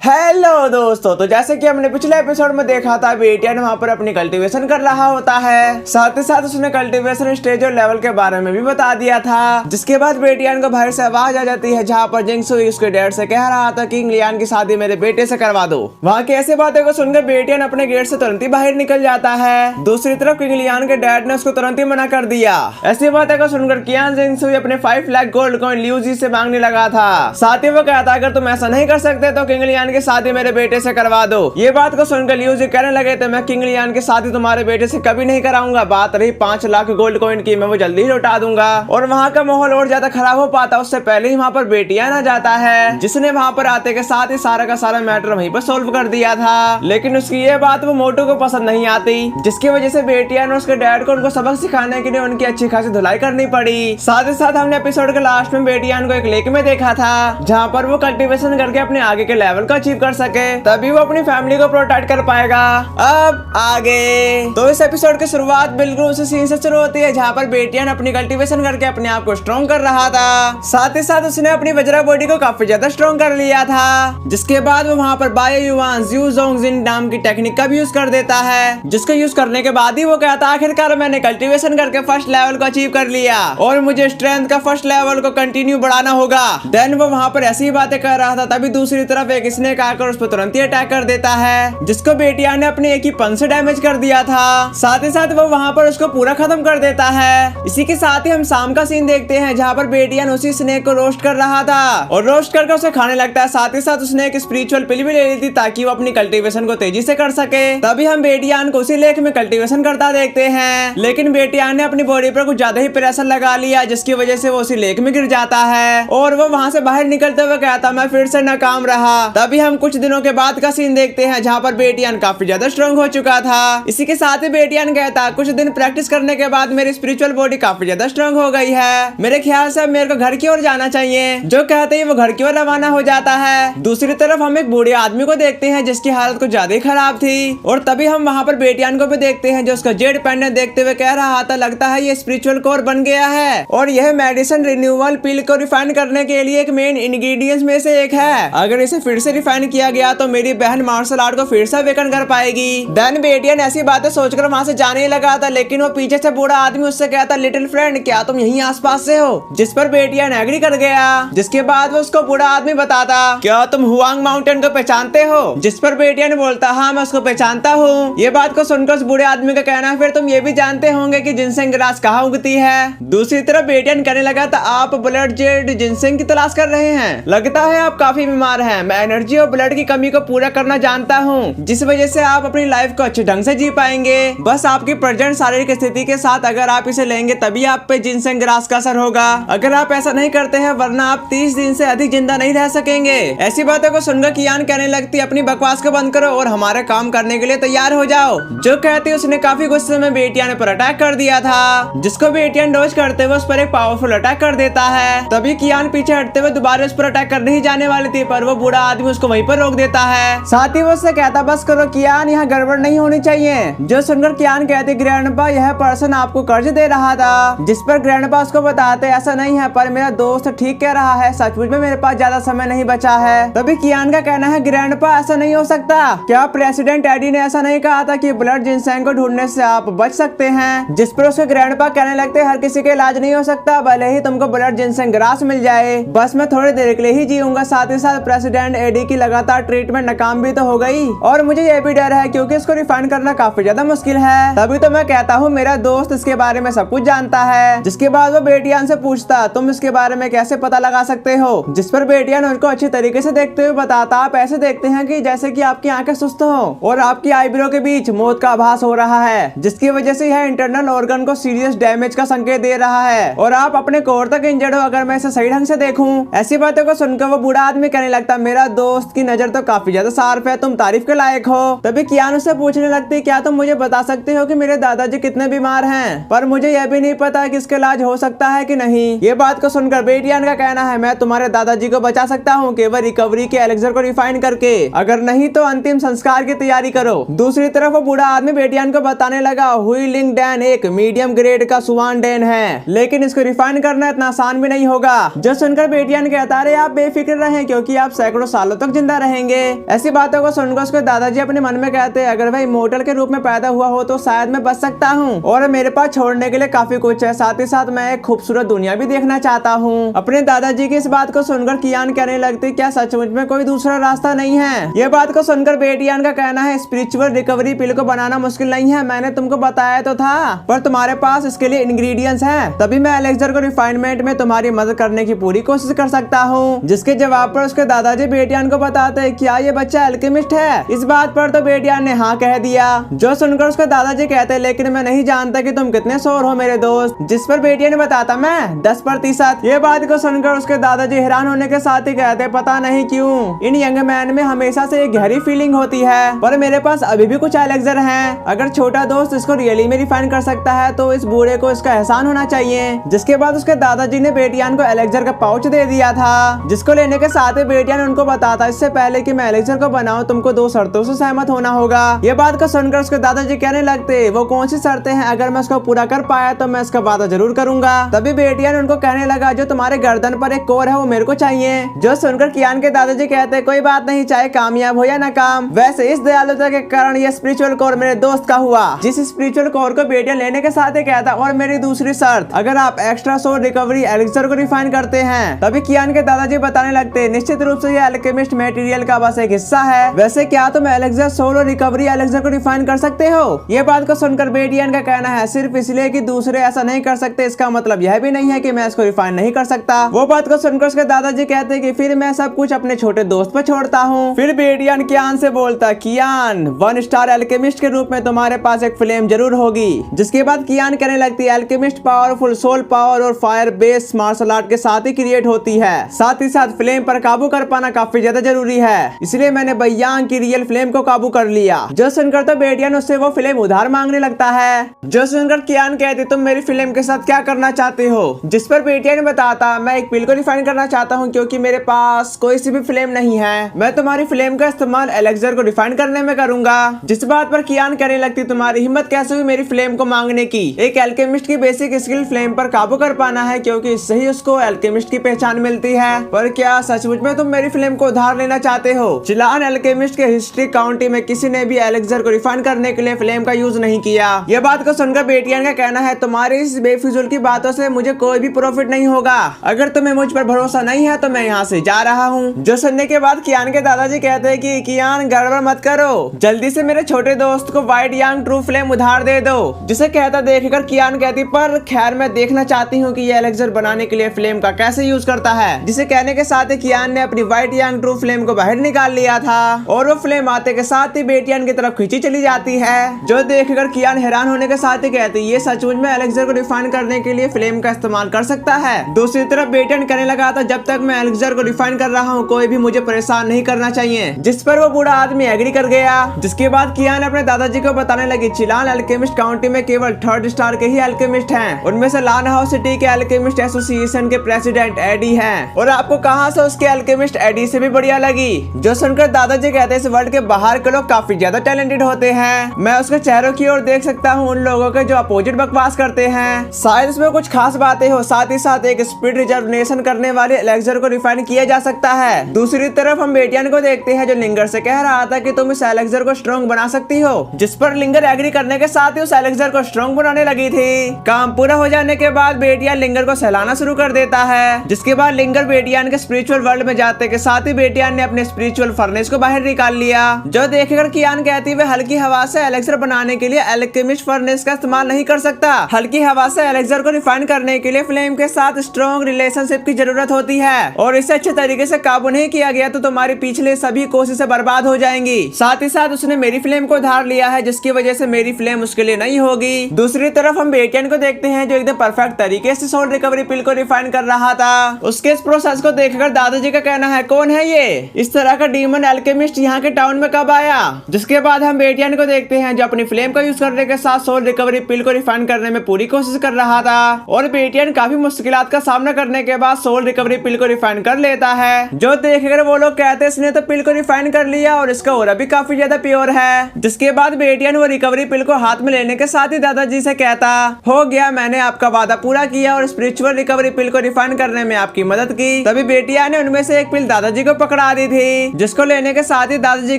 Hello दोस्तों, तो जैसे कि हमने पिछले एपिसोड में देखा था, बेटियान वहाँ पर अपनी कल्टीवेशन कर रहा होता है। साथ ही साथ उसने कल्टीवेशन स्टेज और लेवल के बारे में भी बता दिया था। जिसके बाद बेटियान को बाहर से आवाज आ जाती है, जहाँ पर जिंगसुई उसके डैड से कह रहा था कि लियान की शादी मेरे बेटे से करवा दो। वहाँ की ऐसी बातें को सुनकर बेटियान अपने गेट से तुरंत ही बाहर निकल जाता है। दूसरी तरफ किंग लियान के डैड ने उसको तुरंत ही मना कर दिया। ऐसी बातें को सुनकर कियान जिंगसुई अपने 5 लाख गोल्ड कॉइन लियू जी से मांगने लगा था। साथ ही वो कहता अगर तुम ऐसा नहीं कर सकते तो किंग लियान की शादी मेरे बेटे से करवा दो। ये बात को सुनकर लियू जी कहने लगे तो मैं किंग लियान की शादी तुम्हारे बेटे से कभी नहीं कराऊंगा। बात रही 5 लाख गोल्ड कॉइन की, मैं वो जल्दी ही लौटा दूंगा। और वहाँ का माहौल और ज्यादा खराब हो पाता उससे पहले ही वहाँ पर बेटियान आ जाता है, जिसने वहाँ पर आते के साथ ही सारा का सारा मैटर वहीं पर सोल्व कर दिया था। लेकिन उसकी ये बात वो मोटू को पसंद नहीं आती, जिसकी वजह से बेटियान और उसके डैड को उनको सबक सिखाने के लिए उनकी अच्छी खासी धुलाई करनी पड़ी। साथ ही साथ हमने एपिसोड के लास्ट में बेटियान को एक लेक में देखा था, जहाँ पर वो कल्टीवेशन करके अपने आगे के लेवल को अचीव कर सके, तभी वो अपनी फैमिली को प्रोटेक्ट कर पाएगा। अब आगे तो इस एपिसोड की शुरुआत बिल्कुल उसी सीन से शुरू होती है, जहाँ पर बेटियान अपनी कल्टीवेशन करके अपने आप को स्ट्रॉन्ग कर रहा था। साथ ही साथ उसने अपनी वज्रा बॉडी को काफी ज्यादा स्ट्रॉन्ग कर लिया था। जिसके बाद वो वहाँ पर बायो युआन ज़्यू ज़ोंगजिन नाम की टेक्निक का भी यूज कर देता है, जिसको यूज करने के बाद ही वो कहता आखिरकार मैंने कल्टीवेशन करके फर्स्ट लेवल को अचीव कर लिया और मुझे स्ट्रेंथ का फर्स्ट लेवल को कंटिन्यू बढ़ाना होगा। देन वो वहाँ पर ऐसी बातें कर रहा था, तभी दूसरी तरफ एक स्नेक आकर उस पर तुरंत ही अटैक कर देता है, जिसको बेटियान ने अपने एक ही पंच से डैमेज कर दिया था। साथ ही साथ वो वहाँ पर उसको पूरा खत्म कर देता है। इसी के साथ ही हम शाम का सीन देखते हैं, जहाँ पर बेटियान उसी स्नेक को रोस्ट कर रहा था और रोस्ट करके उसे खाने लगता है। साथ ही साथ उसने एक स्पिरिचुअल पिल भी ले ली थी ताकि वो अपनी कल्टीवेशन को तेजी से कर सके। तभी हम बेटियान को उसी लेक में कल्टीवेशन करता देखते हैं, लेकिन बेटियान ने अपनी बॉडी पर कुछ ज्यादा ही प्रेशर लगा लिया, जिसकी वजह से वो उसी लेक में गिर जाता है और वो वहाँ से बाहर निकलते हुए कहता मैं फिर से नाकाम रहा। तभी हम कुछ दिनों के बाद का सीन देखते हैं, जहाँ पर बेटियान काफी ज्यादा स्ट्रॉन्ग हो चुका था। इसी के साथ ही बेटियान कहता कुछ दिन प्रैक्टिस करने के बाद मेरी स्पिरिचुअल बॉडी काफी ज्यादा स्ट्रॉन्ग हो गई है, मेरे ख्याल से अब मेरे को घर की ओर जाना चाहिए। जो कहते ही वो घर की ओर रवाना हो जाता है। दूसरी तरफ हम एक बूढ़े आदमी को देखते हैं, जिसकी हालत कुछ ज्यादा ही खराब थी और तभी हम वहाँ पर बेटियान को भी देखते हैं, जो उसका जेड पेंडेंट देखते हुए कह रहा था लगता है ये स्पिरिचुअल कोर बन गया है और यह मेडिसिन रिन्यूअल पिल को रिफाइन करने के लिए एक मेन इंग्रेडिएंट्स में से एक है। अगर इसे फिर से रिफाइन किया गया तो मेरी बहन मार्शल आर्ट को फिर से अवेकन कर पाएगी। देन बेटियान ऐसी बातें सोचकर वहाँ से जाने ही लगा था, लेकिन वो पीछे से बूढ़ा आदमी उससे कहता लिटिल फ्रेंड क्या तुम यहीं आसपास से हो, जिस पर बेटियान एग्री कर गया। जिसके बाद वो उसको बूढ़ा आदमी बताता क्या तुम हुआंग माउंटेन को पहचानते हो, जिस पर बेटियान बोलता हाँ मैं उसको पहचानता हूँ। ये बात को सुनकर उस बूढ़े आदमी का कहना फिर तुम ये भी जानते होंगे कि जिनसेंग ग्रास कहाँ उगती है। दूसरी तरफ बेटियान कहने लगा था आप ब्लड जेड जिनसेंग की तलाश कर रहे हैं, लगता है आप काफी बीमार हैं। मैं एनर्जी और ब्लड की कमी को पूरा करना जानता हूँ, जिस वजह से आप अपनी लाइफ को अच्छे ढंग से जी पाएंगे। बस आपकी प्रेजेंट शारीरिक स्थिति के साथ अगर आप इसे लेंगे तभी आप पे जिनसेंग ग्रास का असर होगा। अगर आप ऐसा नहीं करते हैं वरना आप 30 दिन से अधिक जिंदा नहीं रह सकेंगे। ऐसी बातों को सुनकर कियान कहने लगती अपनी बकवास को बंद करो और हमारे काम करने के लिए तैयार हो जाओ। जो कहती उसने काफी गुस्से में बेटियान पर अटैक कर दिया था, जिसको बेटियान डॉज करते हुए उस पर एक पावरफुल अटैक कर देता है। तभी कियान पीछे हटते हुए दोबारा उस पर अटैक करने ही जाने वाली थी, पर वो बूढ़ा आदमी उसको वहीं पर रोक देता है। साथ ही वो उससे कहता बस करो कियान, यहाँ गड़बड़ नहीं होनी चाहिए। जो सुनकर कियान कहते ग्रैंडपा यह पर्सन आपको कर्ज दे रहा था, जिस पर ग्रैंडपा उसको बताते ऐसा नहीं है पर मेरा दोस्त ठीक कह रहा है, सचमुच में मेरे पास ज्यादा समय नहीं बचा है। तभी कियान का कहना है ग्रैंडपा ऐसा नहीं हो सकता, क्या प्रेसिडेंट एडी ने ऐसा नहीं कहा था कि ब्लड जिनसेंग को ढूंढने से आप बच सकते हैं। जिस पर उसके ग्रैंडपा कहने लगते हर किसी का इलाज नहीं हो सकता, भले ही तुमको ब्लड जिनसेंग ग्रास मिल जाए, बस मैं थोड़ी देर के लिए ही जीऊंगा। साथ ही साथ प्रेसिडेंट एडी की लगातार ट्रीटमेंट नाकाम भी तो हो गई और मुझे ये भी डर है क्योंकि इसको रिफाइन करना काफी ज्यादा मुश्किल है। तभी तो मैं कहता हूँ मेरा दोस्त इसके बारे में सब कुछ जानता है। जिसके बाद वो बेटियान से पूछता तुम इसके बारे में कैसे पता लगा सकते हो, जिस पर बेटियान उनको अच्छी तरीके से देखते हुए बताता आप ऐसे देखते हैं कि जैसे कि आपकी आंखें सुस्त हो और आपकी आईब्रो के बीच मौत का आभास हो रहा है, जिसकी वजह से यह इंटरनल ऑर्गन को सीरियस डैमेज का संकेत दे रहा है और आप अपने कोर तक इंजर्ड हो अगर मैं इसे सही ढंग से देखूं। ऐसी बातों को सुनकर वो बूढ़ा आदमी कहने लगता मेरा दोस्त की नजर तो काफी ज्यादा शार्प है, तुम तारीफ के लायक हो। तभी कियान उससे पूछने लगती क्या तुम मुझे बता सकते हो कि मेरे दादाजी कितने बीमार हैं, पर मुझे यह भी नहीं पता कि इसके इलाज हो सकता है कि नहीं। ये बात को सुनकर बेटियान का कहना है मैं तुम्हारे दादाजी को बचा सकता हूँ केवल रिकवरी के एलेक्सर को रिफाइन करके, अगर नहीं तो अंतिम संस्कार की तैयारी करो। दूसरी तरफ वो बूढ़ा आदमी बेटियान को बताने लगा हुई लिंग डैन एक मीडियम ग्रेड का सुवान डैन है, लेकिन इसको रिफाइन करना इतना आसान भी नहीं होगा। जो सुनकर बेटियान कहता है आप बेफिक्र रहें क्योंकि आप सैकड़ों सालों तक जिंदा रहेंगे। ऐसी बातों को सुनकर उसके दादाजी अपने मन में कहते हैं, अगर वह इमोर्टल के रूप में पैदा हुआ हो तो शायद मैं बच सकता हूँ और मेरे पास छोड़ने के लिए काफी कुछ है, साथ ही साथ मैं एक खूबसूरत दुनिया भी देखना चाहता हूँ। अपने दादाजी की इस बात को सुनकर कियान कहने लगती, क्या सचमुच में कोई दूसरा रास्ता नहीं है? ये बात को सुनकर बेटियान का कहना है, स्पिरिचुअल रिकवरी पिल को बनाना मुश्किल नहीं है, मैंने तुमको बताया तो था, पर तुम्हारे पास इसके लिए इंग्रेडिएंट्स हैं, तभी मैं एलेक्सर को रिफाइनमेंट में तुम्हारी मदद करने की पूरी कोशिश कर सकता हूँ। जिसके जवाब पर उसके दादाजी बेटियान को बताते हैं, क्या ये बच्चा अल्केमिस्ट है? इस बात पर तो बेटियान ने हाँ कह दिया। जो सुनकर उसके दादाजी कहते हैं, लेकिन मैं नहीं जानता कि तुम कितने शोर हो मेरे दोस्त। जिस पर बेटिया ने बताता, मैं 10%। ये बात को सुनकर उसके दादाजी हैरान होने के साथ ही कहते, पता नहीं क्यों इन यंग मैन में हमेशा से एक गहरी फीलिंग होती है, पर मेरे पास अभी भी कुछ एलेक्सर हैं। अगर छोटा दोस्त इसको रियली में रिफाइन कर सकता है तो इस बूढ़े को इसका एहसान होना चाहिए। जिसके बाद उसके दादाजी ने बेटियान को एलेक्सर का पाउच दे दिया था, जिसको लेने के साथ ही बेटियान उनको बताता, इससे पहले कि मैं एलेक्सर को बनाऊं तुमको 2 शर्तों से सहमत होना होगा। ये बात को सुनकर उसके दादाजी कहने लगते, वो कौन सी शर्तें हैं? अगर मैं उसको पूरा कर पाया तो मैं इसका वादा जरूर करूंगा। तभी बेटियान उनको कहने लगा, जो तुम्हारे गर्दन पर एक कोर है वो मेरे को चाहिए। जो सुनकर कियान के दादाजी कहते, कोई बात नहीं, चाहे कामयाब हो या नाकाम, वैसे इस दयालुता के कारण ये स्पिरिचुअल कोर मेरे दोस्त का हुआ। जिस स्पिरिचुअल कोर को बेटियान लेने के साथ ही कहता, और मेरी दूसरी शर्त, अगर आप एक्स्ट्रा सोल रिकवरी एलेक्सर को रिफाइन करते हैं। तभी कियान के दादाजी बताने लगते, निश्चित रूप से ये अल्केमिस्ट मटेरियल का बस एक हिस्सा है, वैसे क्या तुम एलेक्सर सोल और रिकवरी एलेक्सर को रिफाइन कर सकते हो? ये बात को सुनकर बेटियान का कहना है, सिर्फ इसलिए कि दूसरे ऐसा नहीं कर सकते इसका मतलब यह भी नहीं है कि मैं इसको रिफाइन नहीं कर सकता। वो बात को सुनकर उसके दादाजी कहते हैं कि फिर मैं सब कुछ अपने छोटे दोस्त पर छोड़ता हूँ। फिर बेटियान कियान से बोलता, कियान 1 स्टार एल्केमिस्ट के रूप में तुम्हारे पास एक फ्लेम जरूर होगी। जिसके बाद कियान कहने लगती है, एल्केमिस्ट पावरफुल सोल पावर और फायर बेस्ड मार्शल आर्ट के साथ ही क्रिएट होती है, साथ ही साथ फ्लेम पर काबू कर पाना काफी ज्यादा जरूरी है, इसलिए मैंने बयान की रियल फ्लेम को काबू कर लिया। जो सुनकर तो बेटियान उससे वो फ्लेम उधार मांगने लगता है। जो सुनकर कियान कहती, तुम मेरी फ्लेम के साथ क्या करना चाहते हो? जिस पर बेटियान बताता, मैं एक पिल को रिफाइन करना चाहता हूँ क्योंकि मेरे पास कोई सी भी फ्लेम नहीं है, मैं तुम्हारी फ्लेम का इस्तेमाल एलेक्सर को रिफाइन करने में करूंगा। जिस बात पर कियान कहने लगती, तुम्हारी हिम्मत कैसे हुई मेरी फ्लेम को मांगने की? एक एल्केमिस्ट की बेसिक स्किल फ्लेम पर काबू कर पाना है, क्योंकि इससे ही उसको एल्केमिस्ट की पहचान मिलती है। पर क्या सचमुच में तुम मेरी फ्लेम को उधार लेना चाहते हो? चिलान एल्केमिस्ट के हिस्ट्री काउंटी में किसी ने भी एलेक्सर को रिफाइन करने के लिए फ्लेम का यूज नहीं किया। ये बात को सुनकर बेटियान का कहना है, तुम्हारी इस बेफिजूल की बातों से मुझे कोई भी प्रॉफिट नहीं होगा। अगर तुम्हें मुझ पर भरोसा नहीं है तो मैं यहाँ से जा रहा हूँ। जो सुनने के बाद कियान के दादाजी कहते हैं कि कियान गड़बड़ मत करो, जल्दी से मेरे छोटे दोस्त को व्हाइट यांग ट्रू फ्लेम उधार दे दो। जिसे कहता देखकर कियान कहती, पर खैर मैं देखना चाहती हूँ कि ये एलेक्सर बनाने के लिए फ्लेम का कैसे यूज करता है। जिसे कहने के साथ ही कियान ने अपनी व्हाइट यांग ट्रू फ्लेम को बाहर निकाल लिया था और वो फ्लेम आते के साथ ही बेटियान की तरफ खींची चली जाती है। जो देखकर कियान हैरान होने के साथ ही कहती, ये सचमुच में एलेक्सर को रिफाइन करने के लिए फ्लेम का इस्तेमाल कर सकता है। दूसरी तरफ बेटियान कहने लगा था, जब तक मैं एलेक्सर को रिफाइन कर रहा हूँ कोई भी मुझे परेशान नहीं करना चाहिए। जिस पर वो बूढ़ा आदमी एग्री कर गया। जिसके बाद कियान अपने दादाजी को बताने लगी, चिलान एल्केमिस्ट काउंटी में केवल 3rd स्टार के ही एल्केमिस्ट हैं। उनमें से लान हाउस सिटी के एल्केमिस्ट एसोसिएशन के प्रेसिडेंट एडी हैं। और आपको कहां से उसके एल्केमिस्ट एडी से भी बढ़िया लगी? जो सुनकर दादाजी कहते हैं, इस वर्ल्ड के बाहर के लोग काफी ज्यादा टैलेंटेड होते हैं। मैं उसके चेहरों की ओर देख सकता हूँ उन लोगों के जो अपोजिट बकवास करते हैं, शायद इसमें कुछ खास बातें हो। साथ ही साथ एक स्पीड रिजर्वेशन करने वाले एलेक्सर को रिफाइन किया जा सकता है। दूसरी तरफ हम बेटियान को देखते हैं जो लिंगर से कह रहा था कि तुम इस एलेक्सर को स्ट्रॉन्ग बना सकती हो। जिस पर लिंगर एग्री करने के साथ ही उस एलेक्सर को स्ट्रॉन्ग बनाने लगी थी। काम पूरा हो जाने के बाद बेटियान लिंगर को सहलाना शुरू कर देता है। जिसके बाद लिंगर बेटियान के स्पिरिचुअल वर्ल्ड में जाते के साथ ही बेटियान ने अपने स्पिरिचुअल फर्नेस को बाहर निकाल लिया। जो देखकर कियान कहती है, हल्की हवा से एलेक्सर बनाने के लिए एल्केमिस्ट फर्नेस का इस्तेमाल नहीं कर सकता। हल्की हवा से एलेक्सर को रिफाइन करने के लिए फ्लेम के साथ स्ट्रॉन्ग रिलेशनशिप की जरूरत होती है, और इसे अच्छे तरीके से काबू नहीं किया गया तो तुम्हारी पिछले सभी कोशिशें बर्बाद हो जाएंगी। साथ ही साथ उसने मेरी फ्लेम को उधार लिया है, जिसकी वजह से मेरी फ्लेम उसके लिए नहीं होगी। दूसरी तरफ हम बेटियान को देखते हैं जो एकदम परफेक्ट तरीके से सोल रिकवरी पिल को रिफाइन कर रहा था। उसके इस प्रोसेस को देखकर दादाजी का कहना है, कौन है ये? इस तरह का डीमन एल्केमिस्ट यहाँ के टाउन में कब आया? जिसके बाद हम बेटियान को देखते हैं जो अपनी फ्लेम का यूज करने के साथ सोल रिकवरी पिल को रिफाइन करने में पूरी कोशिश कर रहा था, और बेटियान काफी मुश्किलात का सामना करने के बाद सोल रिकवरी पिल को रिफाइन कर लेता है। जो देखकर वो लोग कहते हैं इसने तो पिल को रिफाइन कर लिया और इसका ओरा भी काफी ज्यादा प्योर है। जिसके बाद बेटियान वो रिकवरी पिल को हाथ में लेने के साथ ही दादाजी से कहता, हो गया, मैंने आपका वादा पूरा किया और स्पिरिचुअल रिकवरी पिल को रिफाइन करने में आपकी मदद की। तभी बेटियान ने उनमें से एक पिल दादाजी को पकड़ा बता दी थी, जिसको लेने के साथ ही दादाजी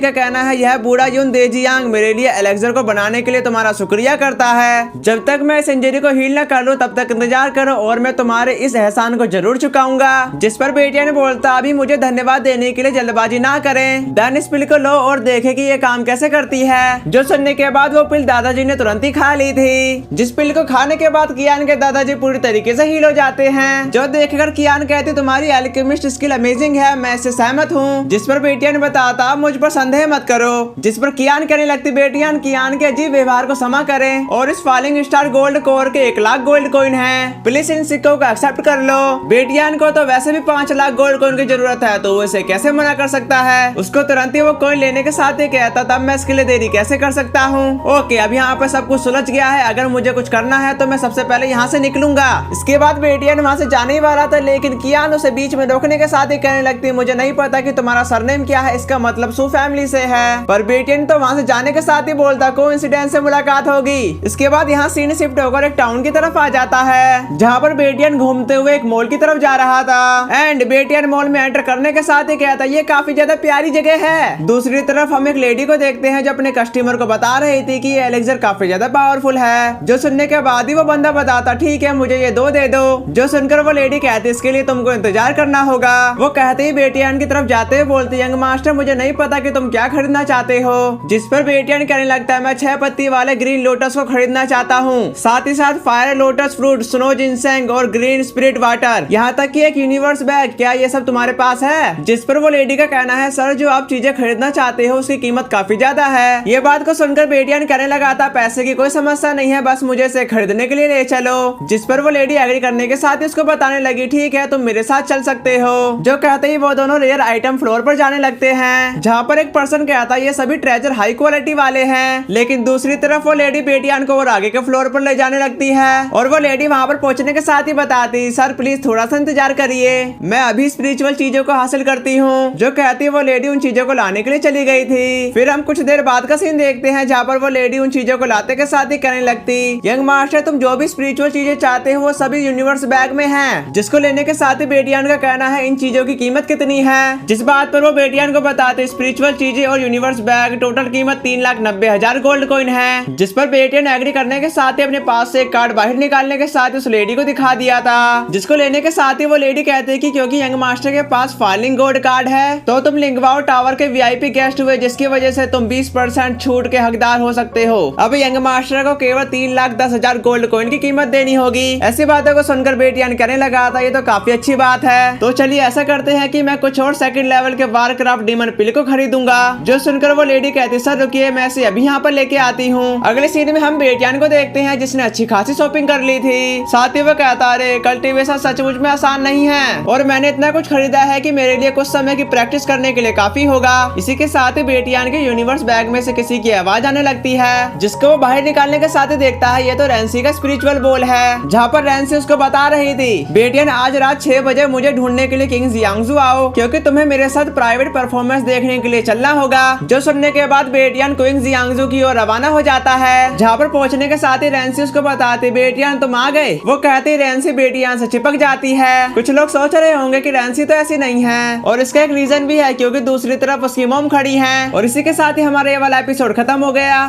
का कहना है यह बूढ़ा यून देजियांग मेरे लिए एलेक्सर को बनाने के लिए तुम्हारा शुक्रिया करता है। जब तक मैं इस इंजरी को हील न कर लूं तब तक इंतजार करो और मैं तुम्हारे इस एहसान को जरूर चुकाऊंगा। जिस पर बेटियान बोलता अभी मुझे धन्यवाद देने के लिए जल्दबाजी ना करें, डन इस पिल को लो और देखे कि ये काम कैसे करती है। जो सुनने के बाद वो पिल दादाजी ने तुरंत ही खा ली थी, जिस पिल को खाने के बाद कियान के दादाजी पूरी तरीके से हील हो जाते हैं। जो देखकर कियान कहती तुम्हारी एल्केमिस्ट स्किल अमेजिंग है, मैं इससे सहमत हूँ। जिस पर बेटियान बताता मुझ पर संदेह मत करो, जिस पर कियान कहने लगती बेटियान कियान के अजीब व्यवहार को क्षमा करें और इस फॉलिंग स्टार गोल्ड कोर के 1 लाख गोल्ड कॉइन है, प्लीज इन सिक्कों को एक्सेप्ट कर लो। बेटियान को तो वैसे भी 5 लाख गोल्ड कॉइन की जरूरत है, तो वो इसे कैसे मना कर सकता है। उसको तुरंत ही वो कॉइन लेने के साथ ही कहता तब मैं इसके लिए देरी कैसे कर सकता हूँ। ओके, अब यहाँ पे सब कुछ सुलझ गया है, अगर मुझे कुछ करना है तो मैं सबसे पहले यहाँ से निकलूंगा। इसके बाद बेटियान वहाँ से जाने ही वाला था, लेकिन कियान उसे बीच में रोकने के साथ ही कहने लगती मुझे नहीं पता कि तुम्हारा सरनेम क्या है, इसका मतलब सू फैमिली से है। पर बेटियान तो वहाँ से जाने के साथ ही बोलता कोइंसिडेंस से मुलाकात होगी। इसके बाद यहाँ सीन शिफ्ट होकर एक टाउन की तरफ आ जाता है, जहाँ पर बेटियान घूमते हुए एक मॉल की तरफ जा रहा था एंड बेटियान मॉल में एंटर करने के साथ ही कहता ये काफी ज्यादा प्यारी जगह है। दूसरी तरफ हम एक लेडी को देखते हैं जो अपने कस्टमर को बता रही थी कि ये एलेक्सर काफी ज्यादा पावरफुल है। जो सुनने के बाद ही वो बंदा बताता ठीक है मुझे ये 2 दे दो। जो सुनकर वो लेडी कहती इसके लिए तुमको इंतजार करना होगा। वो कहते ही बेटियान की तरफ जाते हुए बोलती यंग मास्टर मुझे नहीं पता कि तुम क्या खरीदना चाहते हो। जिस पर बेटियान कहने लगता है मैं 6 पत्ती वाले ग्रीन लोटस को खरीदना चाहता हूँ, साथ ही साथ fire lotus fruit, snow ginseng और ग्रीन स्पिरिट वाटर, यहाँ तक कि एक यूनिवर्स बैग, क्या ये सब तुम्हारे पास है। जिस पर वो लेडी का कहना है सर जो आप चीजें खरीदना चाहते हो उसकी कीमत काफी ज्यादा है। ये बात को सुनकर बेटियान कहने लगा था पैसे की कोई समस्या नहीं है, बस मुझे इसे खरीदने के लिए ले चलो। जिस पर वो लेडी एग्री करने के साथ ही उसको बताने लगी ठीक है तुम मेरे साथ चल सकते हो। जो कहते ही वो दोनों रेयर आइटम फ्लोर पर जाने लगते हैं, जहाँ पर एक पर्सन कहता ये सभी ट्रेजर हाई क्वालिटी वाले हैं, लेकिन दूसरी तरफ वो लेडी बेटियान को और आगे के फ्लोर पर ले जाने लगती है और वो लेडी वहाँ पर पहुँचने के साथ ही बताती सर प्लीज थोड़ा सा इंतजार करिए, मैं अभी स्पिरिचुअल चीजों को हासिल करती हूँ। जो कहती वो लेडी उन चीजों को लाने के लिए चली गई थी। फिर हम कुछ देर बाद का सीन देखते हैं जहाँ पर वो लेडी उन चीजों को लाते के साथ ही कहने लगती यंग मास्टर तुम जो भी स्पिरिचुअल चीजें चाहते हो वो सभी यूनिवर्स बैग में है। जिसको लेने के साथ ही बेटियान का कहना है इन चीजों की कीमत कितनी है। जिस बात पर वो बेटियान को बताते स्पिरिचुअल चीजें और यूनिवर्स बैग टोटल कीमत 3,90,000 गोल्ड कॉइन है। जिस पर बेटियान एग्री करने के साथ ही अपने पास से एक कार्ड बाहर निकालने के साथ उस लेडी को दिखा दिया था। जिसको लेने के साथ ही वो लेडी कहते हैं कि क्योंकि यंग मास्टर के पास फालिंग गोल्ड कार्ड है तो तुम लिंगवाओ टावर के वीआईपी गेस्ट हुए, जिसकी वजह से तुम 20% छूट के हकदार हो सकते हो। अब यंग मास्टर को केवल 3,10,000 गोल्ड कॉइन की कीमत देनी होगी। ऐसी बातों को सुनकर बेटियान कहने लगा था ये तो काफी अच्छी बात है, तो चलिए ऐसा करते हैं कि मैं कुछ और सेकंड लेवल के वारक्राफ्ट डीमन पिल को खरीदूंगा। जो सुनकर वो लेडी कहती सर रुकिए मैं इसे अभी यहाँ पर लेके आती हूँ। अगले सीन में हम बेटियान को देखते हैं जिसने अच्छी खासी शॉपिंग कर ली थी। साथ ही वो कहता अरे कल्टीवेशन सचमुच में आसान नहीं है और मैंने इतना कुछ खरीदा है कि मेरे लिए कुछ समय की प्रैक्टिस करने के लिए काफी होगा। इसी के साथ ही बेटियान के यूनिवर्स बैग में से किसी की आवाज आने लगती है, जिसको वो बाहर निकालने के साथ ही देखता है ये तो रैंसी का स्पिरिचुअल बॉल है। जहाँ पर रैंसी उसको बता रही थी बेटियान आज रात 6 बजे मुझे ढूंढने के लिए किंग जियांगजू आओ, क्योंकि तुम्हें मेरे साथ प्राइवेट परफॉर्मेंस देखने के लिए चलना होगा। जो सुनने के बाद बेटियान किंग जियांगजू की ओर रवाना हो जाता है। जहाँ पर पहुँचने के साथ ही रैंसी उसको बताती बेटियान तुम आ गए। वो कहती रैंसी बेटियान से चिपक जाती है। कुछ लोग सोच रहे होंगे कि रैंसी तो ऐसी नहीं है और इसका एक रीजन भी है क्योंकि दूसरी तरफ उसकी मॉम खड़ी है। और इसी के साथ ही हमारा ये वाला एपिसोड खत्म हो गया।